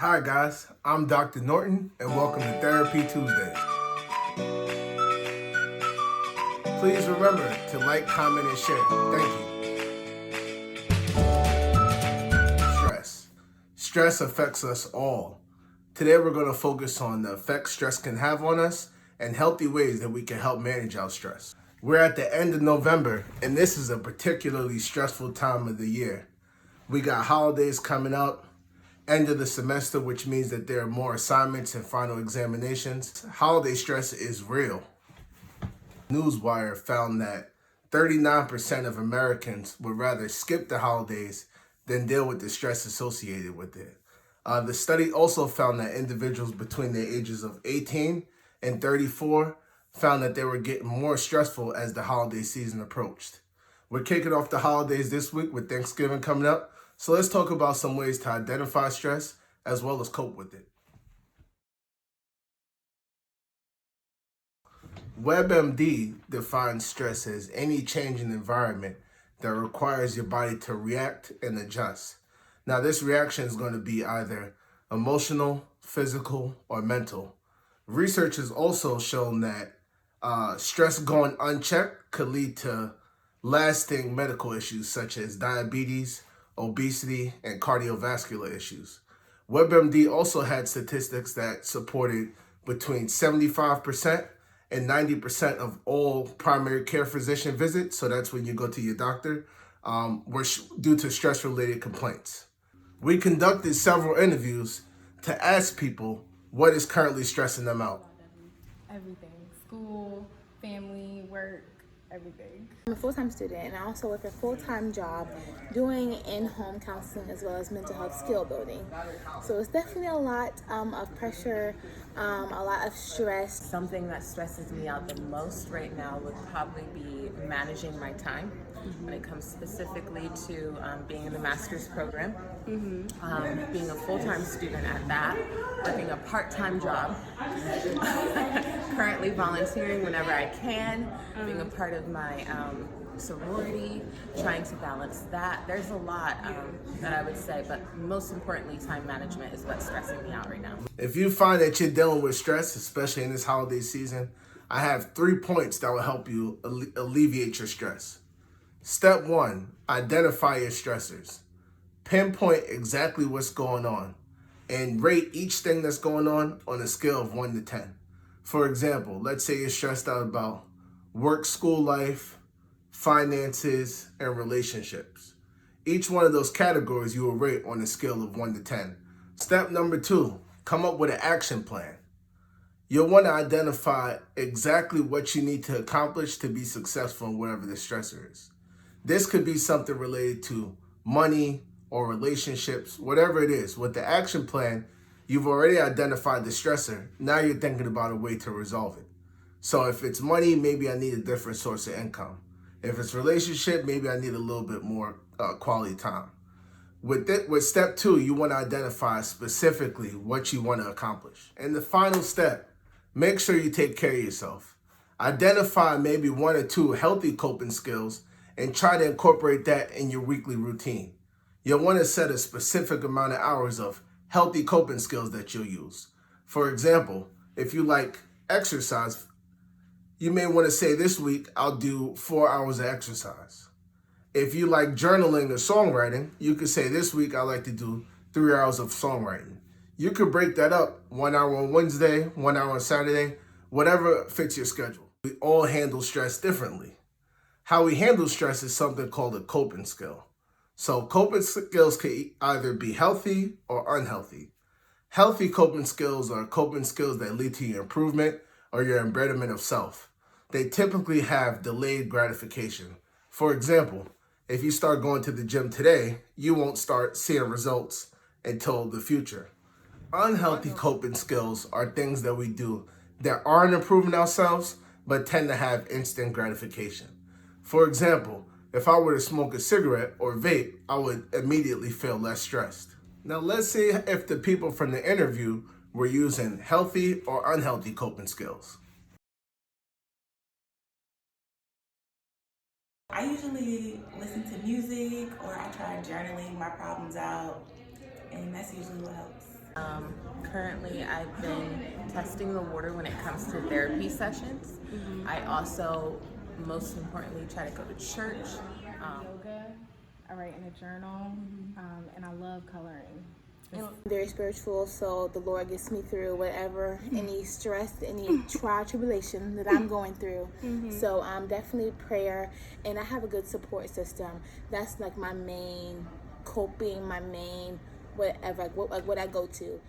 Hi guys, I'm Dr. Norton and welcome to Therapy Tuesdays. Please remember to like, comment, and share. Thank you. Stress. Stress affects us all. Today we're going to focus on the effects stress can have on us and healthy ways that we can help manage our stress. We're at the end of November and this is a particularly stressful time of the year. We got holidays coming up. End of the semester, which means that there are more assignments and final examinations. Holiday stress is real. Newswire found that 39% of Americans would rather skip the holidays than deal with the stress associated with it. The study also found that individuals between the ages of 18 and 34 found that they were getting more stressful as the holiday season approached. We're kicking off the holidays this week with Thanksgiving coming up. So let's talk about some ways to identify stress as well as cope with it. WebMD defines stress as any change in environment that requires your body to react and adjust. Now, this reaction is going to be either emotional, physical, or mental. Research has also shown that stress going unchecked could lead to lasting medical issues such as diabetes, obesity, and cardiovascular issues. WebMD also had statistics that supported between 75% and 90% of all primary care physician visits, so that's when you go to your doctor, were due to stress-related complaints. We conducted several interviews to ask people what is currently stressing them out. Everything. School, family, work, everything. I'm a full-time student and I also work a full-time job doing in-home counseling as well as mental health skill building. So it's definitely a lot of pressure, a lot of stress. Something that stresses me out the most right now would probably be managing my time when it comes specifically to being in the master's program, being a full-time student at that, working a part-time job, currently volunteering whenever I can, being a part of my sorority, trying to balance that. There's a lot that I would say, but most importantly, time management is what's stressing me out right now. If you find that you're dealing with stress, especially in this holiday season, I have 3 points that will help you alleviate your stress. Step 1, identify your stressors. Pinpoint exactly what's going on and rate each thing that's going on a scale of 1 to 10. For example, let's say you're stressed out about work, school life, finances, and relationships. Each one of those categories you will rate on a scale of 1 to 10. Step number 2, come up with an action plan. You'll want to identify exactly what you need to accomplish to be successful in whatever the stressor is. This could be something related to money or relationships, whatever it is. With the action plan, you've already identified the stressor. Now you're thinking about a way to resolve it. So if it's money, maybe I need a different source of income. If it's relationship, maybe I need a little bit more quality time. With step 2, you want to identify specifically what you want to accomplish. And the final step, make sure you take care of yourself. Identify maybe 1 or 2 healthy coping skills and try to incorporate that in your weekly routine. You'll want to set a specific amount of hours of healthy coping skills that you'll use. For example, if you like exercise, you may want to say this week, I'll do 4 hours of exercise. If you like journaling or songwriting, you could say this week I like to do 3 hours of songwriting. You could break that up, 1 hour on Wednesday, 1 hour on Saturday, whatever fits your schedule. We all handle stress differently. How we handle stress is something called a coping skill. So coping skills can either be healthy or unhealthy. Healthy coping skills are coping skills that lead to your improvement or your betterment of self. They typically have delayed gratification. For example, if you start going to the gym today, you won't start seeing results until the future. Unhealthy coping skills are things that we do that aren't improving ourselves, but tend to have instant gratification. For example, if I were to smoke a cigarette or vape, I would immediately feel less stressed. Now let's see if the people from the interview were using healthy or unhealthy coping skills. I usually listen to music or I try journaling my problems out, and that's usually what helps. Currently, I've been testing the water when it comes to therapy sessions. I also, most importantly, try to go to church. Yoga, I write in a journal, and I love coloring. I'm very spiritual, so the Lord gets me through whatever, any stress, any trial, tribulation that I'm going through. So definitely prayer, and I have a good support system. That's like my main coping, my main whatever, like what I go to.